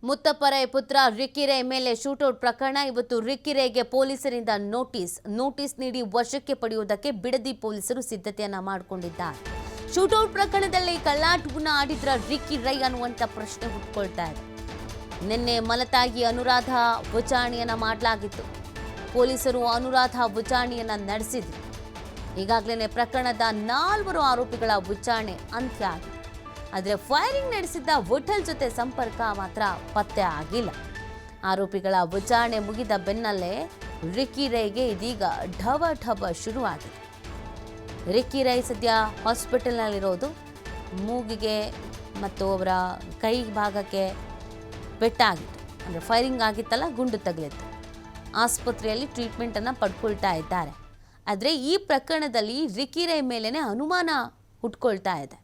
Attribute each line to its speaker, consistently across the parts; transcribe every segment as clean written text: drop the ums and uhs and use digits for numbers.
Speaker 1: ಮುತ್ತಪ್ಪರೈ ಪುತ್ರ ರಿಕ್ಕಿ ರೈ ಮೇಲೆ ಶೂಟೌಟ್ ಪ್ರಕರಣ. ಇವತ್ತು ರಿಕ್ಕಿ ರೈಗೆ ಪೊಲೀಸರಿಂದ ನೋಟಿಸ್ ನೀಡಿ ವಶಕ್ಕೆ ಪಡೆಯುವುದಕ್ಕೆ ಬಿಡದಿ ಪೊಲೀಸರು ಸಿದ್ಧತೆಯನ್ನ ಮಾಡಿಕೊಂಡಿದ್ದಾರೆ. ಶೂಟೌಟ್ ಪ್ರಕರಣದಲ್ಲಿ ಕಳ್ಳಾಟವನ್ನ ಆಡಿದ್ರ ರಿಕ್ಕಿ ರೈ ಅನ್ನುವಂತ ಪ್ರಶ್ನೆ ಹುಟ್ಟುಕೊಳ್ತಾ ಇದೆ. ನಿನ್ನೆ ಮಲತಾಗಿ ಅನುರಾಧ ವಿಚಾರಣೆಯನ್ನ ಮಾಡಲಾಗಿತ್ತು. ಪೊಲೀಸರು ಅನುರಾಧ ವಿಚಾರಣೆಯನ್ನ ನಡೆಸಿದ್ರು. ಈಗಾಗಲೇ ಪ್ರಕರಣದ 4 ಆರೋಪಿಗಳ ವಿಚಾರಣೆ ಅಂತ್ಯ ಆಗಿದೆ. ಆದರೆ ಫೈರಿಂಗ್ ನಡೆಸಿದ್ದ ವಿಠಲ್ ಜೊತೆ ಸಂಪರ್ಕ ಮಾತ್ರ ಪತ್ತೆ ಆಗಿಲ್ಲ. ಆರೋಪಿಗಳ ವಿಚಾರಣೆ ಮುಗಿದ ಬೆನ್ನಲ್ಲೇ ರಿಕ್ಕಿ ರೈಗೆ ಇದೀಗ ಢವ ಶುರುವಾಗಿದೆ. ರಿಕ್ಕಿ ರೈ ಸದ್ಯ ಹಾಸ್ಪಿಟಲ್ನಲ್ಲಿರೋದು. ಮೂಗಿಗೆ ಮತ್ತು ಅವರ ಕೈ ಭಾಗಕ್ಕೆ ಪೆಟ್ಟಾಗಿತ್ತು. ಅಂದರೆ ಫೈರಿಂಗ್ ಆಗಿತ್ತಲ್ಲ, ಗುಂಡು ತಗುಲಿತ್ತು. ಆಸ್ಪತ್ರೆಯಲ್ಲಿ ಟ್ರೀಟ್ಮೆಂಟನ್ನು ಪಡ್ಕೊಳ್ತಾ ಇದ್ದಾರೆ. ಆದರೆ ಈ ಪ್ರಕರಣದಲ್ಲಿ ರಿಕ್ಕಿ ರೈ ಮೇಲೇ ಅನುಮಾನ ಹುಟ್ಕೊಳ್ತಾ ಇದೆ.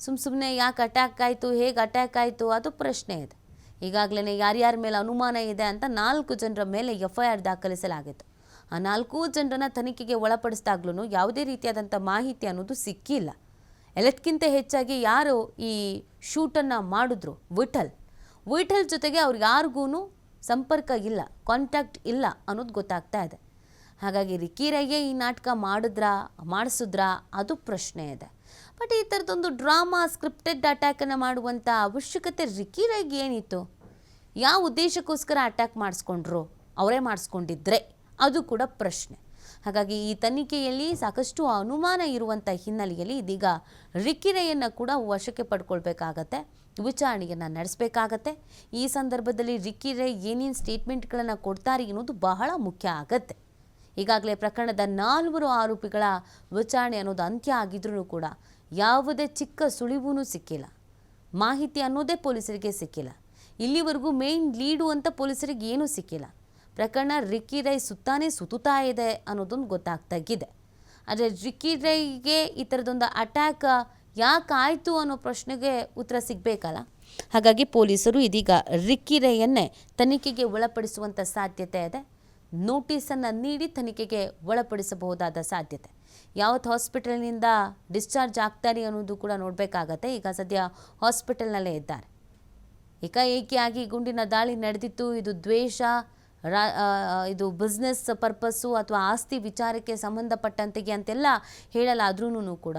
Speaker 1: ಸುಮ್ಮನೆ ಯಾಕೆ ಅಟ್ಯಾಕ್ ಆಯಿತು, ಹೇಗೆ ಅಟ್ಯಾಕ್ ಆಯಿತು, ಅದು ಪ್ರಶ್ನೆ ಇದೆ. ಈಗಾಗಲೇ ಯಾರ್ಯಾರ ಮೇಲೆ ಅನುಮಾನ ಇದೆ ಅಂತ 4 ಜನರ ಮೇಲೆ FIR ದಾಖಲಿಸಲಾಗಿತ್ತು. ಆ 4 ಜನರನ್ನ ತನಿಖೆಗೆ ಒಳಪಡಿಸಿದಾಗ್ಲೂ ಯಾವುದೇ ರೀತಿಯಾದಂಥ ಮಾಹಿತಿ ಅನ್ನೋದು ಸಿಕ್ಕಿಲ್ಲ. ಎಲ್ಲದಕ್ಕಿಂತ ಹೆಚ್ಚಾಗಿ ಯಾರು ಈ ಶೂಟನ್ನು ಮಾಡಿದ್ರು, ವಿಠಲ್ ಜೊತೆಗೆ ಅವ್ರಿಗೆ ಯಾರಿಗೂ ಸಂಪರ್ಕ ಇಲ್ಲ, ಕಾಂಟ್ಯಾಕ್ಟ್ ಇಲ್ಲ ಅನ್ನೋದು ಗೊತ್ತಾಗ್ತಾ ಇದೆ. ಹಾಗಾಗಿ ರಿಕ್ಕಿ ರೈಗೆ ಈ ನಾಟಕ ಮಾಡಿಸಿದ್ರಾ ಅದು ಪ್ರಶ್ನೆ ಇದೆ. ಬಟ್ ಈ ಥರದೊಂದು ಡ್ರಾಮಾ ಸ್ಕ್ರಿಪ್ಟೆಡ್ ಅಟ್ಯಾಕನ್ನು ಮಾಡುವಂಥ ಅವಶ್ಯಕತೆ ರಿಕ್ಕಿ ರೈಗೆ ಏನಿತ್ತು? ಯಾವ ಉದ್ದೇಶಕ್ಕೋಸ್ಕರ ಅಟ್ಯಾಕ್ ಮಾಡಿಸ್ಕೊಂಡ್ರು? ಅವರೇ ಮಾಡಿಸ್ಕೊಂಡಿದ್ರೆ ಅದು ಕೂಡ ಪ್ರಶ್ನೆ. ಹಾಗಾಗಿ ಈ ತನಿಖೆಯಲ್ಲಿ ಸಾಕಷ್ಟು ಅನುಮಾನ ಇರುವಂಥ ಹಿನ್ನೆಲೆಯಲ್ಲಿ ಇದೀಗ ರಿಕ್ಕಿ ರೈಯನ್ನು ಕೂಡ ವಶಕ್ಕೆ ಪಡ್ಕೊಳ್ಬೇಕಾಗತ್ತೆ, ವಿಚಾರಣೆಯನ್ನು ನಡೆಸಬೇಕಾಗತ್ತೆ. ಈ ಸಂದರ್ಭದಲ್ಲಿ ರಿಕ್ಕಿ ರೈ ಏನೇನು ಸ್ಟೇಟ್ಮೆಂಟ್ಗಳನ್ನು ಕೊಡ್ತಾರೆ ಅನ್ನೋದು ಬಹಳ ಮುಖ್ಯ ಆಗತ್ತೆ. ಈಗಾಗಲೇ ಪ್ರಕರಣದ 4 ಆರೋಪಿಗಳ ವಿಚಾರಣೆ ಅನ್ನೋದು ಅಂತ್ಯ ಆಗಿದ್ರೂ ಕೂಡ ಯಾವುದೇ ಚಿಕ್ಕ ಸುಳಿವೂ ಸಿಕ್ಕಿಲ್ಲ. ಮಾಹಿತಿ ಅನ್ನೋದೇ ಪೊಲೀಸರಿಗೆ ಸಿಕ್ಕಿಲ್ಲ. ಇಲ್ಲಿವರೆಗೂ ಮೇನ್ ಲೀಡು ಅಂತ ಪೊಲೀಸರಿಗೆ ಏನೂ ಸಿಕ್ಕಿಲ್ಲ. ಪ್ರಕರಣ ರಿಕ್ಕಿ ರೈ ಸುತ್ತಾನೇ ಸುತ್ತುತ್ತಾ ಇದೆ ಅನ್ನೋದೊಂದು ಗೊತ್ತಾಗ್ತಾಗಿದೆ. ಆದರೆ ರಿಕ್ಕಿ ರೈಗೆ ಈ ಥರದೊಂದು ಅಟ್ಯಾಕ್ ಯಾಕಾಯಿತು ಅನ್ನೋ ಪ್ರಶ್ನೆಗೆ ಉತ್ತರ ಸಿಗಬೇಕಲ್ಲ. ಹಾಗಾಗಿ ಪೊಲೀಸರು ಇದೀಗ ರಿಕ್ಕಿ ರೈಯನ್ನೇ ತನಿಖೆಗೆ ಒಳಪಡಿಸುವಂಥ ಸಾಧ್ಯತೆ ಇದೆ. ನೋಟಿಸನ್ನು ನೀಡಿ ತನಿಖೆಗೆ ಒಳಪಡಿಸಬಹುದಾದ ಸಾಧ್ಯತೆ. ಯಾವತ್ತು ಹಾಸ್ಪಿಟಲ್ನಿಂದ ಡಿಸ್ಚಾರ್ಜ್ ಆಗ್ತಾರೆ ಅನ್ನೋದು ಕೂಡ ನೋಡಬೇಕಾಗತ್ತೆ. ಈಗ ಸದ್ಯ ಹಾಸ್ಪಿಟಲ್ನಲ್ಲೇ ಇದ್ದಾರೆ. ಏಕಾಏಕಿಯಾಗಿ ಗುಂಡಿನ ದಾಳಿ ನಡೆದಿತ್ತು. ಇದು ದ್ವೇಷ, ಇದು ಬಿಸ್ನೆಸ್ ಪರ್ಪಸ್ಸು ಅಥವಾ ಆಸ್ತಿ ವಿಚಾರಕ್ಕೆ ಸಂಬಂಧಪಟ್ಟಂತೆಗೆ ಅಂತೆಲ್ಲ ಹೇಳಲಾದ್ರೂ ಕೂಡ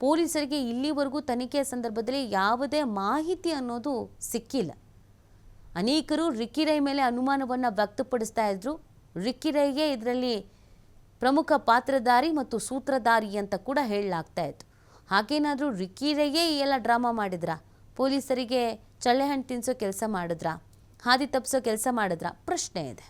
Speaker 1: ಪೊಲೀಸರಿಗೆ ಇಲ್ಲಿವರೆಗೂ ತನಿಖೆಯ ಸಂದರ್ಭದಲ್ಲಿ ಯಾವುದೇ ಮಾಹಿತಿ ಅನ್ನೋದು ಸಿಕ್ಕಿಲ್ಲ. ಅನೇಕರು ರಿಕ್ಕಿ ರೈ ಮೇಲೆ ಅನುಮಾನವನ್ನು ವ್ಯಕ್ತಪಡಿಸ್ತಾ ಇದ್ರು. ರಿಕ್ಕಿ ರೈಗೆ ಇದರಲ್ಲಿ ಪ್ರಮುಖ ಪಾತ್ರಧಾರಿ ಮತ್ತು ಸೂತ್ರಧಾರಿ ಅಂತ ಕೂಡ ಹೇಳಲಾಗ್ತಾ ಇತ್ತು. ಹಾಗೇನಾದರೂ ರಿಕ್ಕಿ ರೈಗೆ ಈ ಎಲ್ಲ ಡ್ರಾಮಾ ಮಾಡಿದ್ರಾ? ಪೊಲೀಸರಿಗೆ ಚಳ್ಳೆಹಣ್ಣು ತಿನ್ನಿಸೋ ಕೆಲಸ ಮಾಡಿದ್ರಾ? ಹಾದಿ ತಪ್ಪಿಸೋ ಕೆಲಸ ಮಾಡಿದ್ರಾ? ಪ್ರಶ್ನೆ ಇದೆ.